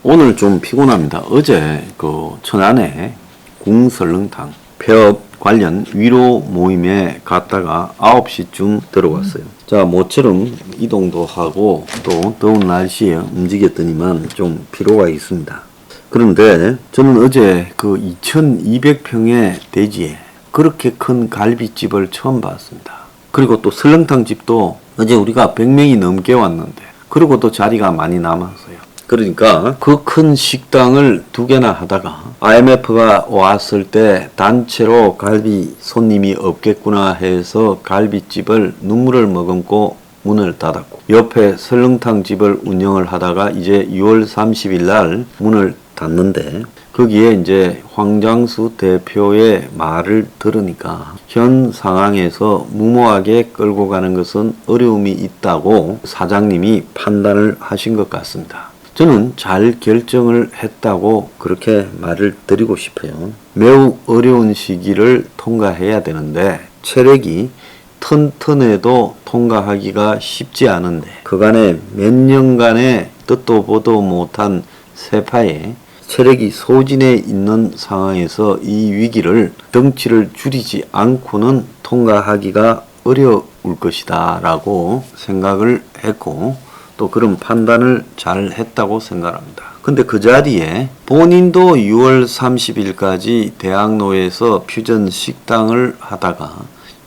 오늘 좀 피곤합니다. 어제 그 천안에 궁설렁탕 폐업 관련 위로 모임에 갔다가 9시쯤 들어왔어요. 자, 모처럼 이동도 하고 또 더운 날씨에 움직였더니만 좀 피로가 있습니다. 그런데 저는 어제 그 2200평의 대지에 그렇게 큰 갈비집을 처음 봤습니다. 그리고 또 설렁탕 집도 어제 우리가 100명이 넘게 왔는데 그리고 또 자리가 많이 남았어요. 그러니까 그 큰 식당을 2개나 하다가 IMF가 왔을 때 단체로 갈비 손님이 없겠구나 해서 갈비집을 눈물을 머금고 문을 닫았고, 옆에 설렁탕 집을 운영을 하다가 이제 6월 30일 날 문을 닫는데, 거기에 이제 황장수 대표의 말을 들으니까 현 상황에서 무모하게 끌고 가는 것은 어려움이 있다고 사장님이 판단을 하신 것 같습니다. 저는 잘 결정을 했다고 그렇게 말을 드리고 싶어요. 매우 어려운 시기를 통과해야 되는데 체력이 튼튼해도 통과하기가 쉽지 않은데, 그간의 몇 년간의 듣도 보도 못한 세파에 체력이 소진해 있는 상황에서 이 위기를 덩치를 줄이지 않고는 통과하기가 어려울 것이다 라고 생각을 했고, 또 그런 판단을 잘 했다고 생각합니다. 근데 그 자리에 본인도 6월 30일까지 대학로에서 퓨전 식당을 하다가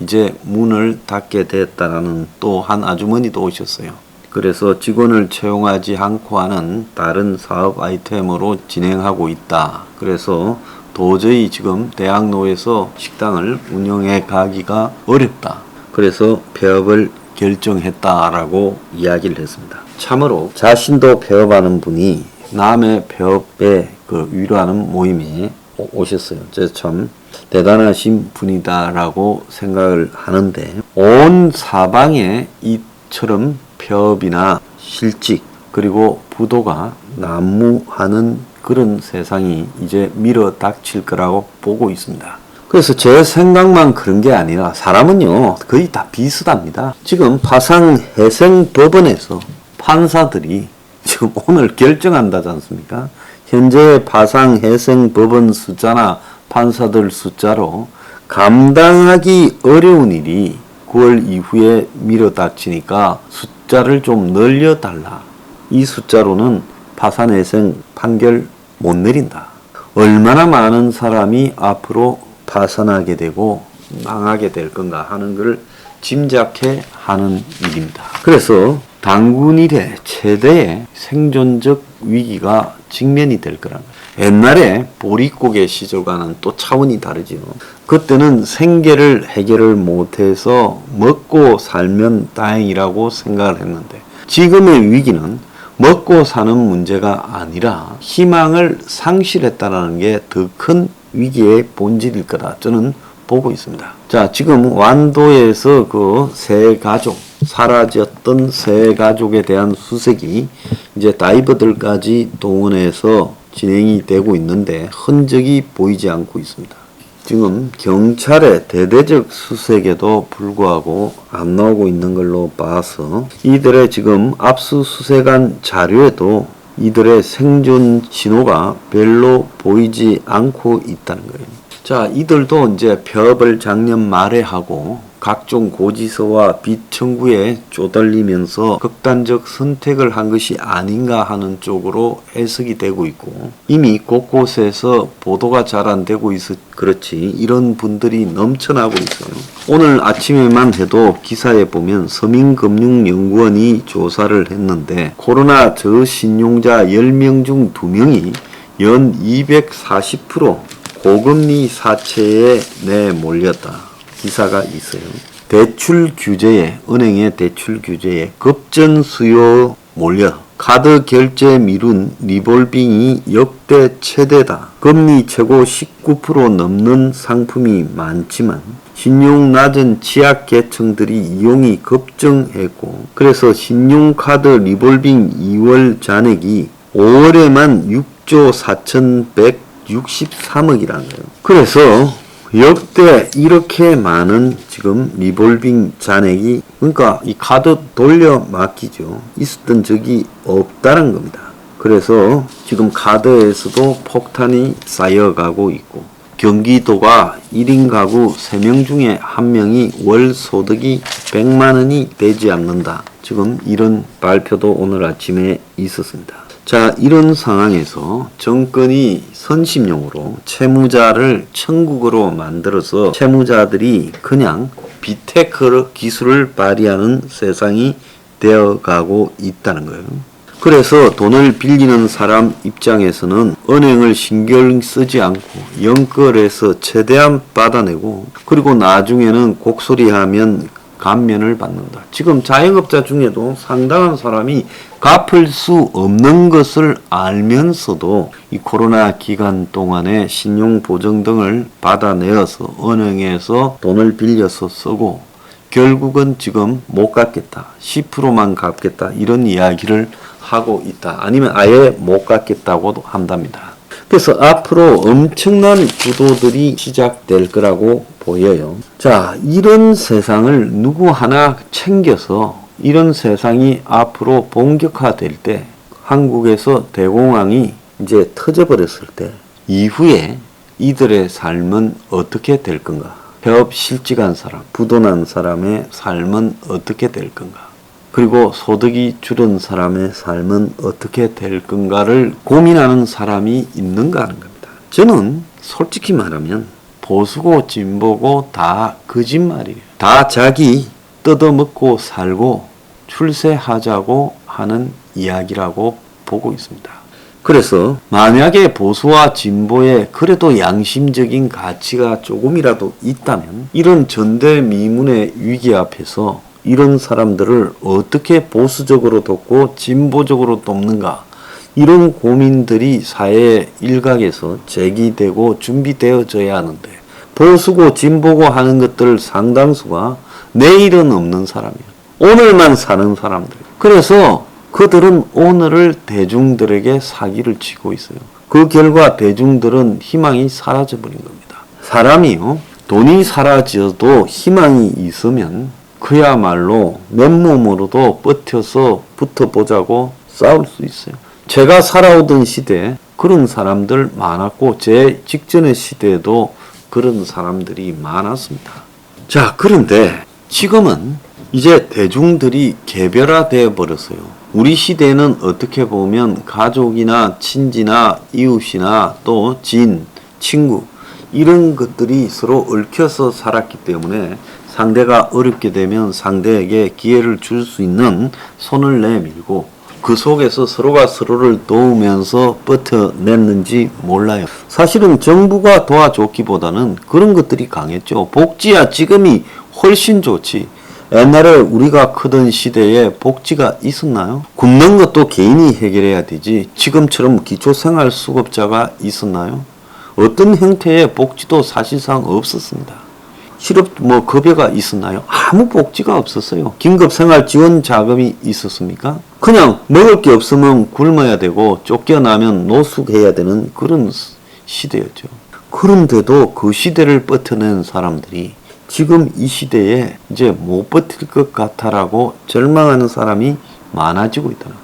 이제 문을 닫게 됐다라는 또 한 아주머니도 오셨어요. 그래서 직원을 채용하지 않고 하는 다른 사업 아이템으로 진행하고 있다. 그래서 도저히 지금 대학로에서 식당을 운영해 가기가 어렵다. 그래서 폐업을 결정했다라고 이야기를 했습니다. 참으로 자신도 폐업하는 분이 남의 폐업에 그 위로하는 모임에 오셨어요. 저 참 대단하신 분이다라고 생각을 하는데, 온 사방에 이처럼 폐업이나 실직 그리고 부도가 난무하는 그런 세상이 이제 밀어 닥칠 거라고 보고 있습니다. 그래서 제 생각만 그런 게 아니라 사람은요 거의 다 비슷합니다. 지금 파상해생법원에서 판사들이 지금 오늘 결정한다지 않습니까? 현재 파상해생법원 숫자나 판사들 숫자로 감당하기 어려운 일이 9월 이후에 밀어닥치니까 숫자를 좀 늘려달라. 이 숫자로는 파산해생 판결 못 내린다. 얼마나 많은 사람이 앞으로 파산하게 되고 망하게 될 건가 하는 걸 짐작해 하는 일입니다. 그래서 단군 이래 최대의 생존적 위기가 직면이 될 거란 거예요. 옛날에 보릿고개 시절과는 또 차원이 다르지요. 그때는 생계를 해결을 못해서 먹고 살면 다행이라고 생각을 했는데, 지금의 위기는 먹고 사는 문제가 아니라 희망을 상실했다는 게 더 큰 위기의 본질일 거다 저는 보고 있습니다. 자, 지금 완도에서 그 새 가족, 사라졌던 새 가족에 대한 수색이 이제 다이버들까지 동원해서 진행이 되고 있는데 흔적이 보이지 않고 있습니다. 지금 경찰의 대대적 수색에도 불구하고 안 나오고 있는 걸로 봐서 이들의 지금 압수수색한 자료에도 이들의 생존 신호가 별로 보이지 않고 있다는 거예요. 자, 이들도 이제 폐업을 작년 말에 하고 각종 고지서와 빚 청구에 쪼달리면서 극단적 선택을 한 것이 아닌가 하는 쪽으로 해석이 되고 있고, 이미 곳곳에서 보도가 잘 안 되고 있어 그렇지 이런 분들이 넘쳐나고 있어요. 오늘 아침에만 해도 기사에 보면 서민금융연구원이 조사를 했는데 코로나 저신용자 10명 중 2명이 연 240% 고금리 사채에 내몰렸다. 기사가 있어요. 대출 규제에, 은행의 대출 규제에 급전 수요 몰려 카드 결제 미룬 리볼빙이 역대 최대다. 금리 최고 19% 넘는 상품이 많지만 신용 낮은 취약계층들이 이용이 급증했고, 그래서 신용카드 리볼빙 2월 잔액이 5월에만 6조 4,163억이라는 거예요. 그래서 역대 이렇게 많은 지금 리볼빙 잔액이, 그러니까 이 카드 돌려 맡기죠. 있었던 적이 없다는 겁니다. 그래서 지금 카드에서도 폭탄이 쌓여가고 있고 경기도가 1인 가구 3명 중에 1명이 월 소득이 100만 원이 되지 않는다. 지금 이런 발표도 오늘 아침에 있었습니다. 자, 이런 상황에서 정권이 선심용으로 채무자를 천국으로 만들어서 채무자들이 그냥 비테크 기술을 발휘하는 세상이 되어가고 있다는 거예요. 그래서 돈을 빌리는 사람 입장에서는 은행을 신경 쓰지 않고 연끌해서 최대한 받아내고 그리고 나중에는 곡소리하면 감면을 받는다. 지금 자영업자 중에도 상당한 사람이 갚을 수 없는 것을 알면서도 이 코로나 기간 동안에 신용보증 등을 받아내어서 은행에서 돈을 빌려서 쓰고 결국은 지금 못 갚겠다. 10%만 갚겠다. 이런 이야기를 하고 있다. 아니면 아예 못 갚겠다고도 한답니다. 그래서 앞으로 엄청난 구도들이 시작될 거라고 보여요. 자, 이런 세상을 누구 하나 챙겨서 이런 세상이 앞으로 본격화될 때 한국에서 대공황이 이제 터져버렸을 때 이후에 이들의 삶은 어떻게 될 건가? 폐업 실직한 사람, 부도난 사람의 삶은 어떻게 될 건가? 그리고 소득이 줄은 사람의 삶은 어떻게 될 건가를 고민하는 사람이 있는가 하는 겁니다. 저는 솔직히 말하면 보수고 진보고 다 거짓말이에요. 다 자기 뜯어먹고 살고 출세하자고 하는 이야기라고 보고 있습니다. 그래서 만약에 보수와 진보에 그래도 양심적인 가치가 조금이라도 있다면 이런 전대미문의 위기 앞에서 이런 사람들을 어떻게 보수적으로 돕고 진보적으로 돕는가 이런 고민들이 사회 일각에서 제기되고 준비되어져야 하는데 보수고 진보고 하는 것들 상당수가 내일은 없는 사람이에요. 오늘만 사는 사람들. 그래서 그들은 오늘을 대중들에게 사기를 치고 있어요. 그 결과 대중들은 희망이 사라져버린 겁니다. 사람이요, 돈이 사라져도 희망이 있으면 그야말로 맨몸으로도 버텨서 붙어보자고 싸울 수 있어요. 제가 살아오던 시대에 그런 사람들 많았고 제 직전의 시대에도 그런 사람들이 많았습니다. 자, 그런데 지금은 이제 대중들이 개별화되어 버렸어요. 우리 시대는 어떻게 보면 가족이나 친지나 이웃이나 또 지인, 친구 이런 것들이 서로 얽혀서 살았기 때문에 상대가 어렵게 되면 상대에게 기회를 줄 수 있는 손을 내밀고 그 속에서 서로가 서로를 도우면서 버텨냈는지 몰라요. 사실은 정부가 도와줬기보다는 그런 것들이 강했죠. 복지야 지금이 훨씬 좋지. 옛날에 우리가 크던 시대에 복지가 있었나요? 굶는 것도 개인이 해결해야 되지 지금처럼 기초생활수급자가 있었나요? 어떤 형태의 복지도 사실상 없었습니다. 실업 급여가 있었나요? 아무 복지가 없었어요. 긴급생활지원자금이 있었습니까? 그냥 먹을 게 없으면 굶어야 되고 쫓겨나면 노숙해야 되는 그런 시대였죠. 그런데도 그 시대를 버텨낸 사람들이 지금 이 시대에 이제 못 버틸 것 같아라고 절망하는 사람이 많아지고 있다는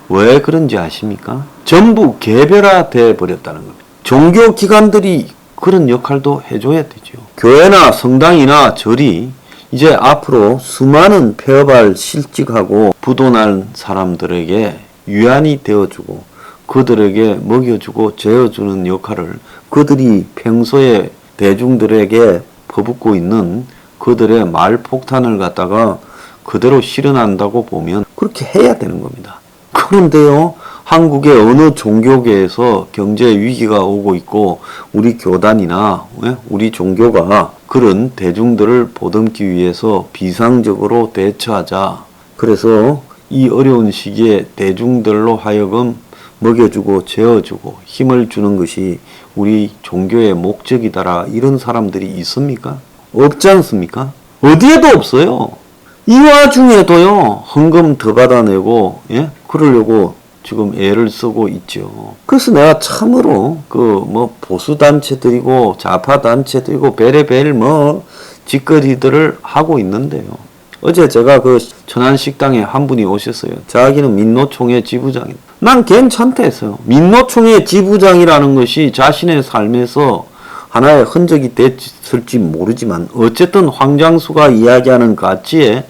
거예요. 왜 그런지 아십니까? 전부 개별화돼 버렸다는 겁니다. 종교기관들이 그런 역할도 해줘야 되죠. 교회나 성당이나 절이 이제 앞으로 수많은 폐업할 실직하고 부도난 사람들에게 유안이 되어주고 그들에게 먹여주고 재워주는 역할을 그들이 평소에 대중들에게 퍼붓고 있는 그들의 말폭탄을 갖다가 그대로 실현한다고 보면 그렇게 해야 되는 겁니다. 그런데요, 한국의 어느 종교계에서 경제 위기가 오고 있고 우리 교단이나 우리 종교가 그런 대중들을 보듬기 위해서 비상적으로 대처하자. 그래서 이 어려운 시기에 대중들로 하여금 먹여주고 재워주고 힘을 주는 것이 우리 종교의 목적이다라 이런 사람들이 있습니까? 없지 않습니까? 어디에도 없어요. 이 와중에도요, 헌금 더 받아내고, 그러려고 지금 애를 쓰고 있죠. 그래서 내가 참으로, 보수단체들이고, 좌파단체들이고, 베레벨 짓거리들을 하고 있는데요. 어제 제가 천안식당에 한 분이 오셨어요. 자기는 민노총회 지부장입니다. 난 괜찮다 했어요. 민노총의 지부장이라는 것이 자신의 삶에서 하나의 흔적이 됐을지 모르지만 어쨌든 황장수가 이야기하는 가치에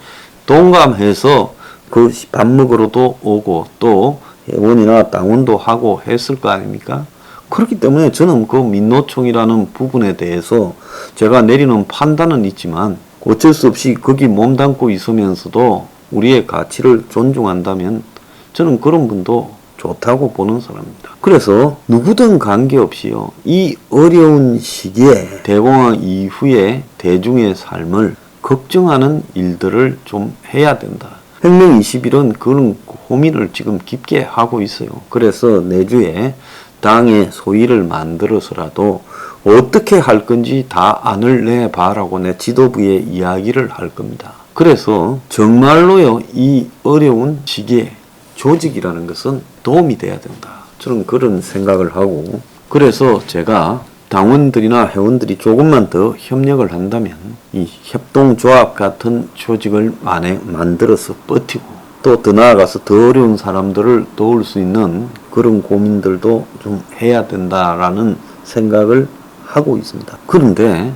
동감해서 그 밥 먹으러도 오고 또 회원이나 당원도 하고 했을 거 아닙니까? 그렇기 때문에 저는 그 민노총이라는 부분에 대해서 제가 내리는 판단은 있지만 어쩔 수 없이 거기 몸담고 있으면서도 우리의 가치를 존중한다면 저는 그런 분도 좋다고 보는 사람입니다. 그래서 누구든 관계없이요, 이 어려운 시기에 대공황 이후에 대중의 삶을 걱정하는 일들을 좀 해야 된다. 혁명 21은 그런 고민을 지금 깊게 하고 있어요. 그래서 내주에 당의 소위를 만들어서라도 어떻게 할 건지 다 안을 내봐라고 내 지도부에 이야기를 할 겁니다. 그래서 정말로요, 이 어려운 시기에 조직이라는 것은 도움이 돼야 된다. 저는 그런 생각을 하고, 그래서 제가 당원들이나 회원들이 조금만 더 협력을 한다면 이 협동조합 같은 조직을 만들어서 버티고 또 더 나아가서 더 어려운 사람들을 도울 수 있는 그런 고민들도 좀 해야 된다라는 생각을 하고 있습니다. 그런데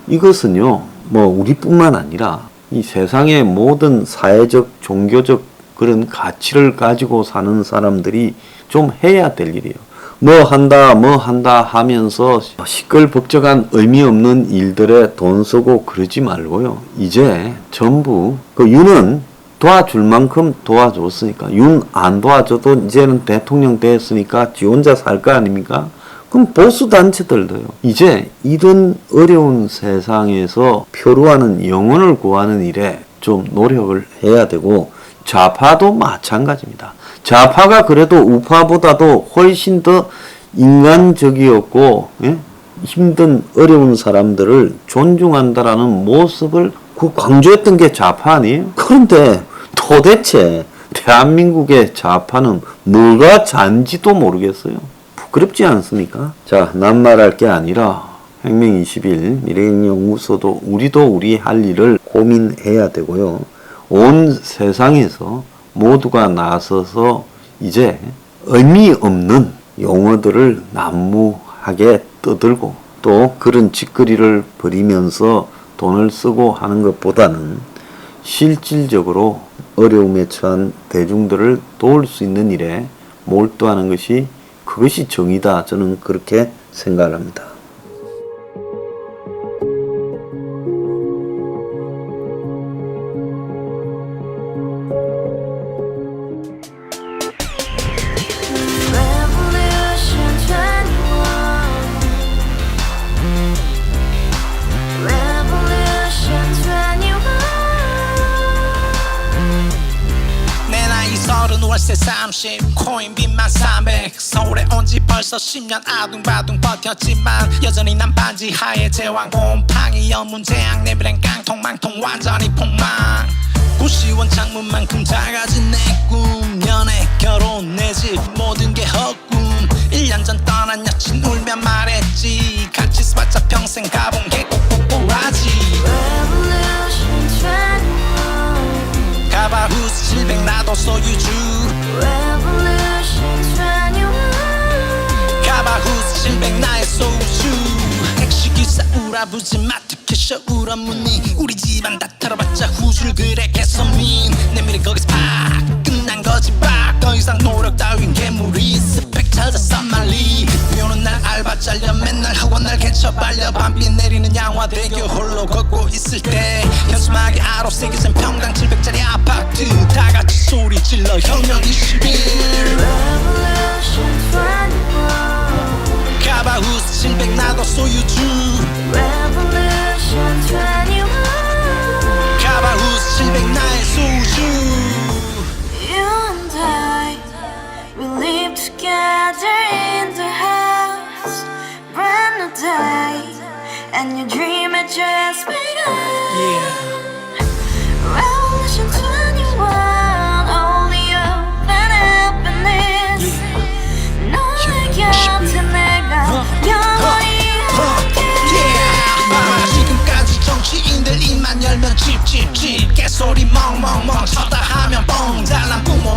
이것은요, 뭐 우리뿐만 아니라 이 세상의 모든 사회적, 종교적 그런 가치를 가지고 사는 사람들이 좀 해야 될 일이에요. 뭐 한다 하면서 시끌벅적한 의미 없는 일들에 돈 쓰고 그러지 말고요. 이제 전부 그 윤은 도와줄 만큼 도와줬으니까, 윤 안 도와줘도 이제는 대통령 됐으니까 지 혼자 살 거 아닙니까? 그럼 보수단체들도요, 이제 이런 어려운 세상에서 표류하는 영혼을 구하는 일에 좀 노력을 해야 되고, 좌파도 마찬가지입니다. 좌파가 그래도 우파보다도 훨씬 더 인간적이었고, 예? 힘든 어려운 사람들을 존중한다라는 모습을 강조했던 게 좌파 아니에요? 그런데 도대체 대한민국의 좌파는 뭐가 잔지도 모르겠어요. 부끄럽지 않습니까? 자, 난 말할 게 아니라 혁명 21 미래연구소도 우리도 우리 할 일을 고민해야 되고요. 온 세상에서 모두가 나서서 이제 의미 없는 용어들을 난무하게 떠들고 또 그런 짓거리를 벌이면서 돈을 쓰고 하는 것보다는 실질적으로 어려움에 처한 대중들을 도울 수 있는 일에 몰두하는 것이, 그것이 정의다. 저는 그렇게 생각합니다. 월세 30 코인빚만 300 서울에 온 지 벌써 10년 아둥바둥 버텼지만 여전히 난 반지 하에 제왕 곰팡이 연문제약 내비랑 깡통망통 완전히 폭망 고시원 창문만큼 작아진 내 꿈 연애 결혼 내 집 모든 게 헛꿈 1년 전 떠난 여친 울며 말했지 같이 써봤자 평생 가본 게 꼭꼭꼭하지 가바후스 700 나도 소유주 가바후스 700 나의 소주 택시기사 우라부지 마트 캐셔 울어무니 우리 집안 다 털어봤자 후줄 그래 개선민 내 미래 거기서 팍 끝난 거지 팍 더 이상 노력 따윈 괴물이 스펙 찾아서 말리 비오는 날 알바 잘려 맨날 학원 날 개쳐 발려 밤비 내리는 양화대교 홀로 걷고 있을 때 현수막에 아로 새겨진 평당 700짜리 아파트 다같이 소리 질러 혁명 21 가바후스 700 나도 소유주 가바후스 700 나의 소주 Together in the house, brand new day, and your dream had just begun. Revolution 21, only hope and happiness. 너의 곁에 내가 영원히 함께. 지금까지 정치인들 입만 열면 찝찝찝 개소리 멍멍멍 쳤다 하면 뻥 잘난 부모